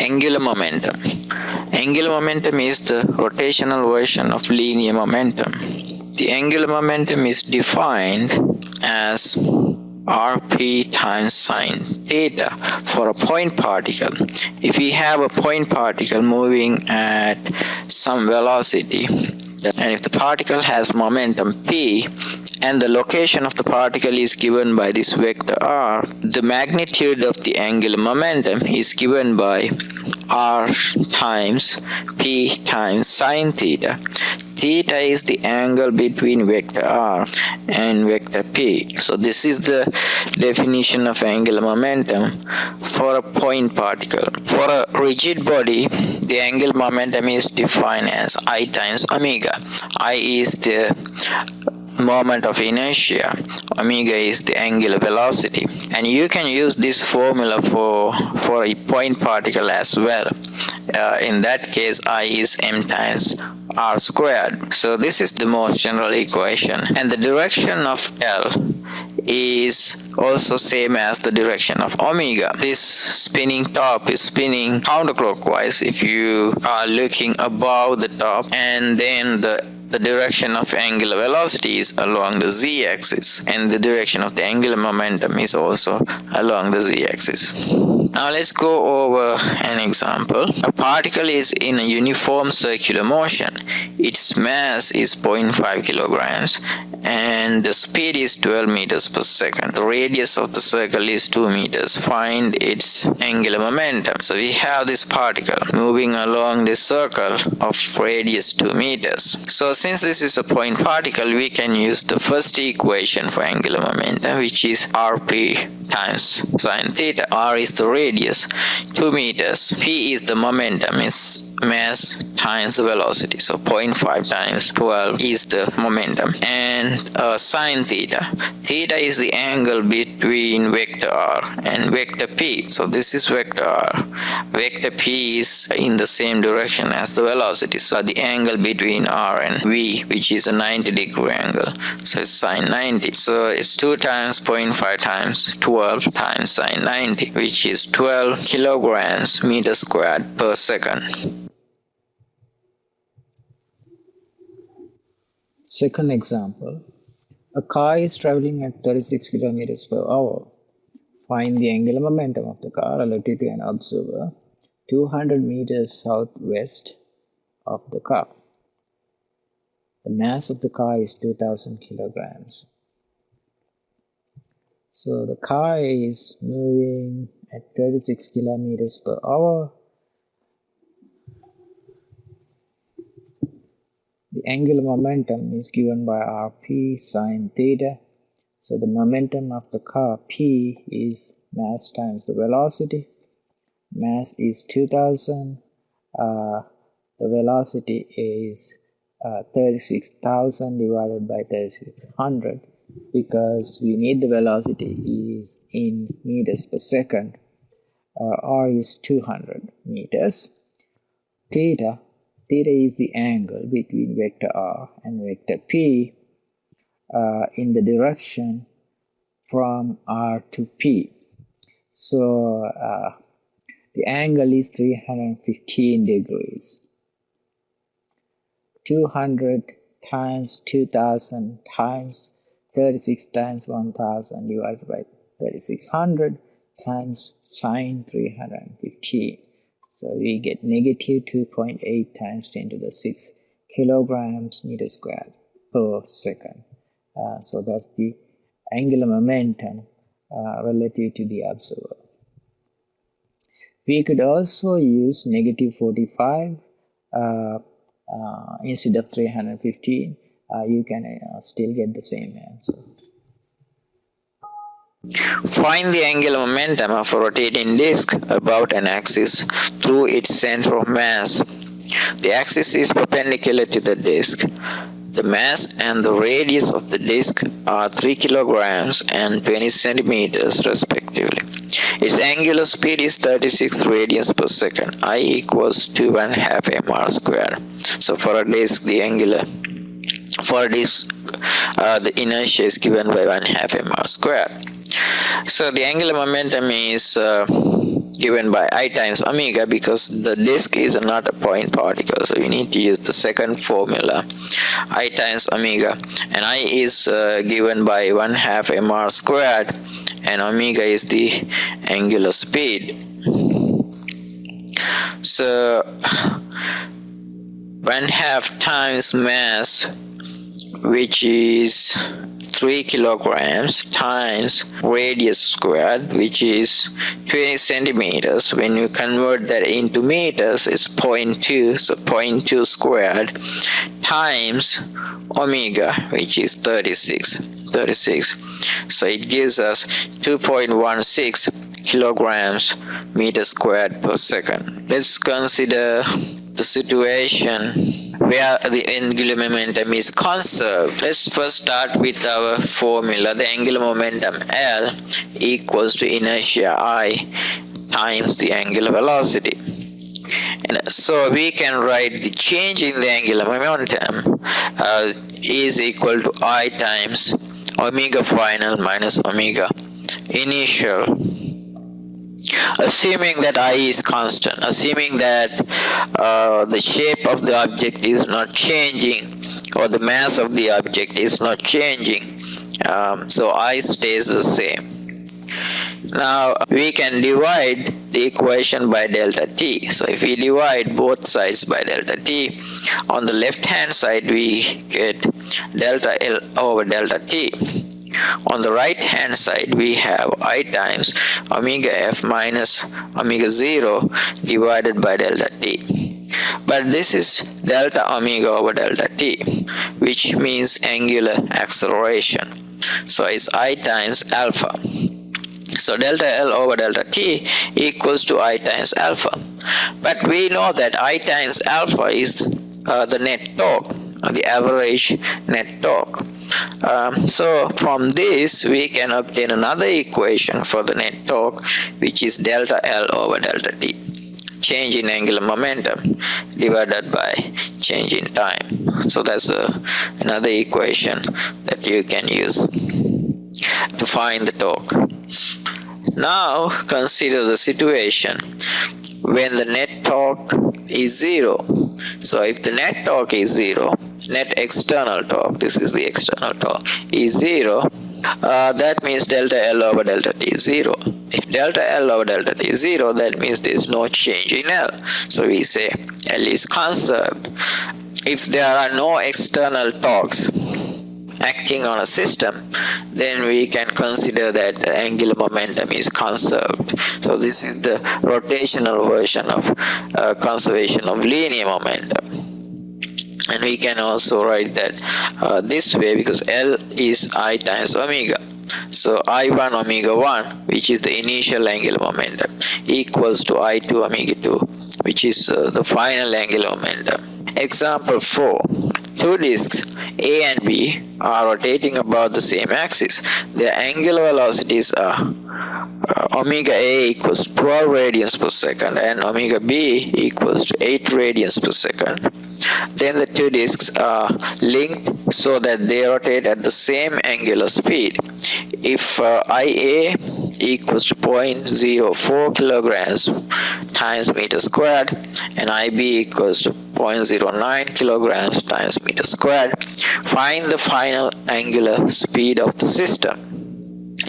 Angular momentum. Angular momentum is the rotational version of linear momentum. The angular momentum is defined as rp times sine theta for a point particle. If we have a point particle moving at some velocity, and if the particle has momentum p, and the location of the particle is given by this vector r, the magnitude of the angular momentum is given by r times p times sine theta. Theta is the angle between vector r and vector p. So this is the definition of angular momentum for a point particle. For a rigid body, the angular momentum is defined as I times omega. I is the moment of inertia, omega is the angular velocity, and you can use this formula for a point particle as well. In that case, I is m times r squared. So this is the most general equation, and the direction of L is also same as the direction of omega. This spinning top is spinning counterclockwise if you are looking above the top, and then the direction of angular velocity is along the z-axis, and the direction of the angular momentum is also along the z-axis. Now let's go over an example. A particle is in a uniform circular motion. Its mass is 0.5 kilograms and the speed is 12 meters per second. The radius of the circle is 2 meters. Find its angular momentum. So we have this particle moving along the circle of radius 2 meters. So since this is a point particle, we can use the first equation for angular momentum, which is rp times sine theta. R is the radius, 2 meters. P is the momentum, is mass times the velocity. So 0.5 times 12 is the momentum. And sine theta. Theta is the angle between vector r and vector p. So this is vector r. Vector p is in the same direction as the velocity. So the angle between r and v, which is a 90-degree angle. So it's sine 90. So it's 2 times 0.5 times 12 times sine 90, which is 12 kilograms meter squared per second. Second example, a car is traveling at 36 kilometers per hour. Find the angular momentum of the car relative to an observer 200 meters southwest of the car. The mass of the car is 2000 kilograms. So the car is moving at 36 kilometers per hour. The angular momentum is given by rp sine theta. So the momentum of the car p is mass times the velocity. Mass is 2000. The velocity is 36,000 divided by 3600, because we need the velocity is in meters per second. R is 200 meters. Theta is the angle between vector r and vector p in the direction from r to p. So the angle is 315 degrees. 200 times 2000 times 36 times 1000 divided by 3600 times sine 315. So we get negative 2.8 times 10 to the 6 kilograms meter squared per second. So that's the angular momentum relative to the observer. We could also use negative 45 instead of 315. You can still get the same answer. Find the angular momentum of a rotating disk about an axis through its center of mass. The axis is perpendicular to the disk. The mass and the radius of the disk are 3 kilograms and 20 centimeters respectively. Its angular speed is 36 radians per second. I equals 2.5 mr squared. So for a disk, the inertia is given by 1/2 mr squared. So the angular momentum is given by I times omega, because the disk is not a point particle, so you need to use the second formula, I times omega, and I is given by 1/2 mr squared, and omega is the angular speed. So 1/2 times mass, which is 3 kilograms, times radius squared, which is 20 centimeters. When you convert that into meters, it's 0.2, so 0.2 squared, times omega, which is 36. So it gives us 2.16 kilograms meter squared per second. Let's consider the situation where the angular momentum is conserved. Let's first start with our formula. The angular momentum L equals to inertia I times the angular velocity. And so we can write the change in the angular momentum is equal to I times omega final minus omega initial. Assuming that I is constant, assuming that the shape of the object is not changing, or the mass of the object is not changing, so I stays the same. Now we can divide the equation by delta t. So if we divide both sides by delta t, on the left hand side we get delta L over delta t. On the right hand side we have I times omega f minus omega 0 divided by delta t. But this is delta omega over delta t, which means angular acceleration. So it's I times alpha. So delta L over delta t equals to I times alpha. But we know that I times alpha is the net torque, or the average net torque. So from this we can obtain another equation for the net torque, which is delta L over delta t, change in angular momentum divided by change in time. So that's another equation that you can use to find the torque. Now consider the situation when the net torque is 0. So if the net torque is 0, net external torque, this is the external torque, is 0, that means delta L over delta t is 0. If delta L over delta t is 0, that means there is no change in L. So we say L is conserved. If there are no external torques acting on a system, then we can consider that the angular momentum is conserved. So this is the rotational version of conservation of linear momentum. And we can also write that this way, because L is I times omega. So I1 omega 1, which is the initial angular momentum, equals to I2 omega 2, which is the final angular momentum. Example 4. Two disks A and B are rotating about the same axis. Their angular velocities are omega A equals 12 radians per second and omega B equals to 8 radians per second. Then the two disks are linked so that they rotate at the same angular speed. If IA equals to 0.04 kilograms times meter squared and IB equals to 0.09 kilograms times meter squared, find the final angular speed of the system.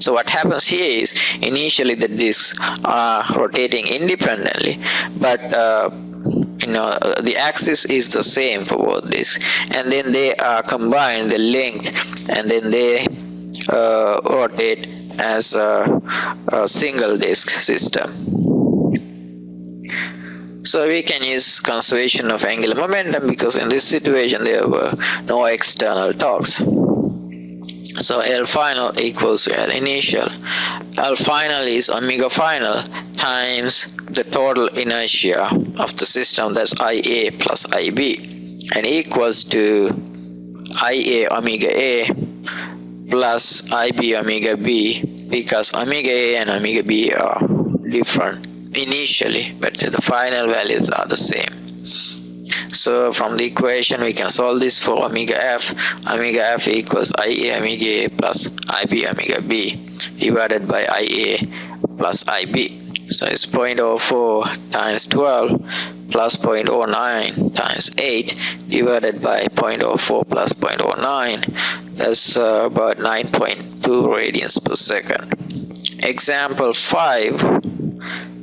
So what happens here is, initially the disks are rotating independently, but the axis is the same for both disks, and then they are combined, they're linked, and then they rotate as a single disk system. So we can use conservation of angular momentum, because in this situation there were no external torques. So L final equals to L initial. L final is omega final times the total inertia of the system, that's IA plus IB, and equals to IA omega A plus IB omega B, because omega A and omega B are different initially, but the final values are the same. So from the equation we can solve this for omega f. Omega f equals IA omega A plus IB omega B divided by IA plus IB. So it's 0.04 times 12 plus 0.09 times 8 divided by 0.04 plus 0.09. That's about 9.2 radians per second. Example 5.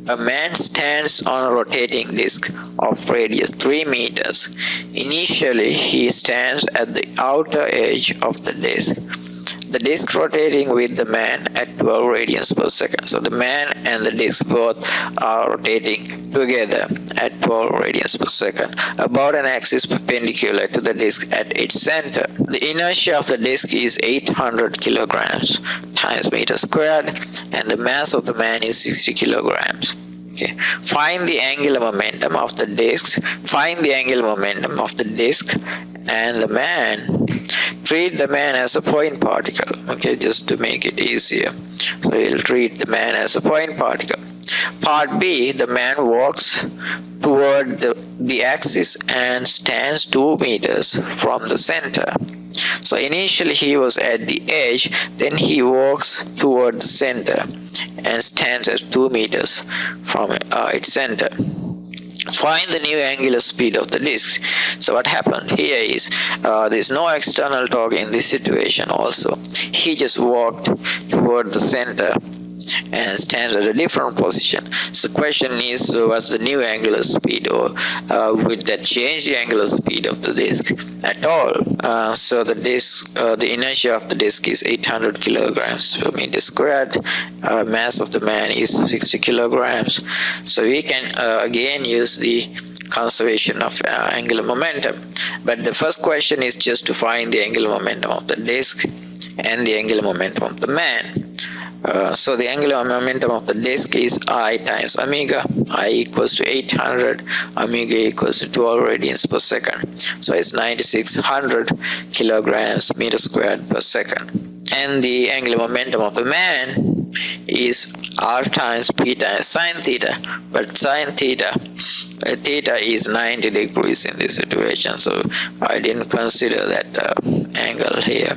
A man stands on a rotating disc of radius 3 meters. Initially, he stands at the outer edge of the disc. The disc rotating with the man at 12 radians per second. So the man and the disc both are rotating together at 12 radians per second about an axis perpendicular to the disc at its center. The inertia of the disc is 800 kilograms times meter squared, and the mass of the man is 60 kilograms. Okay. Find the angular momentum of the disc. Find the angular momentum of the disc and the man. Treat the man as a point particle. Okay, just to make it easier. So we'll treat the man as a point particle. Part B, the man walks toward the axis and stands 2 meters from the center. So initially he was at the edge, then he walks toward the center and stands at 2 meters from its center. Find the new angular speed of the disk. So what happened here is there's no external torque in this situation also. He just walked toward the center and stands at a different position. So the question is, what's the new angular speed, or would that change the angular speed of the disk at all? So the disk, the inertia of the disk is 800 kilograms per meter squared. Mass of the man is 60 kilograms. So we can again use the conservation of angular momentum. But the first question is just to find the angular momentum of the disk and the angular momentum of the man. So the angular momentum of the disk is I times omega. I equals to 800, omega equals to 12 radians per second. So it's 9600 kilograms meter squared per second. And the angular momentum of the man is R times P times sine theta. But sine theta, theta is 90 degrees in this situation, so I didn't consider that angle here.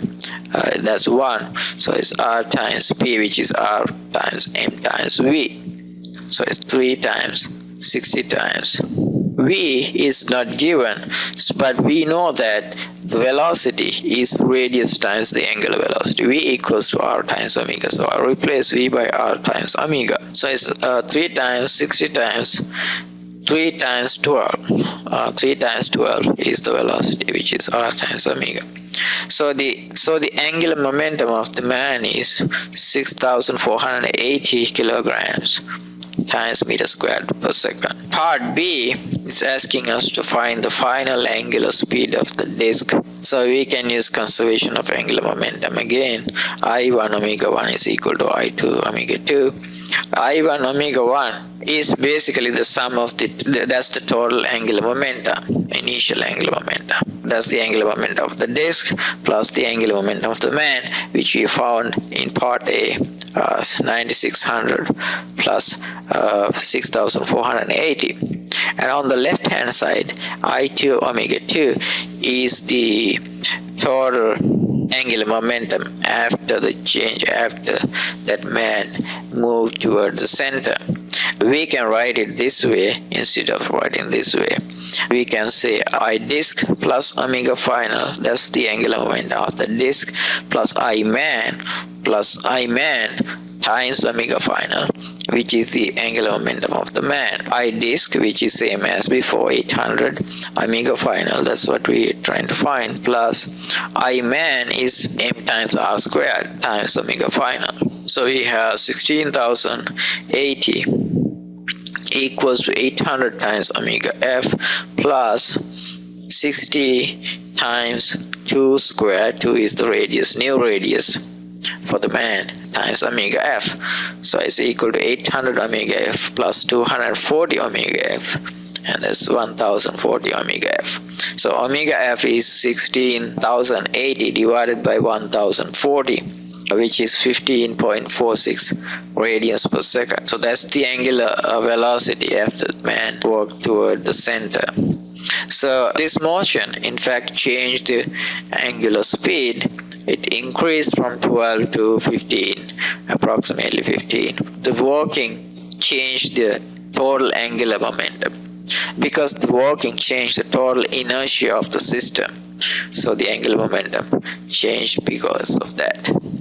That's 1, so it's R times P, which is R times M times V. So it's 3 times 60 times. V is not given, but we know that the velocity is radius times the angular velocity. V equals to R times omega. So I'll replace V by R times omega. So it's 3 times 60 times 3 times 12. 3 times 12 is the velocity, which is R times omega. So the angular momentum of the man is 6,480 kilograms times meter squared per second. Part B is asking us to find the final angular speed of the disk. So we can use conservation of angular momentum again. I1 omega 1 is equal to I2 omega 2. I1 omega 1 is basically the sum of that's the total angular momentum, initial angular momentum. That's the angular momentum of the disk plus the angular momentum of the man, which we found in part A, 9600 plus 6480. And on the left hand side, I2 omega 2 is the total angular momentum after the change, after that man moved toward the center. We can write it this way instead of writing this way. We can say I disk plus omega final, that's the angular momentum of the disk, plus I man times omega final, which is the angular momentum of the man. I disk, which is same as before, 800, omega final, that's what we are trying to find, plus I man is m times r squared times omega final. So we have 16,080 equals to 800 times omega f plus 60 times 2 squared. 2 is the radius, new radius for the man, times omega f. So it's equal to 800 omega f plus 240 omega f, and that's 1040 omega f. So omega f is 16,080 divided by 1040, which is 15.46 radians per second. So that's the angular velocity after the man walked toward the center. So this motion in fact changed the angular speed. It increased from 12 to 15, approximately 15. The walking changed the total angular momentum. Because the walking changed the total inertia of the system, so the angular momentum changed because of that.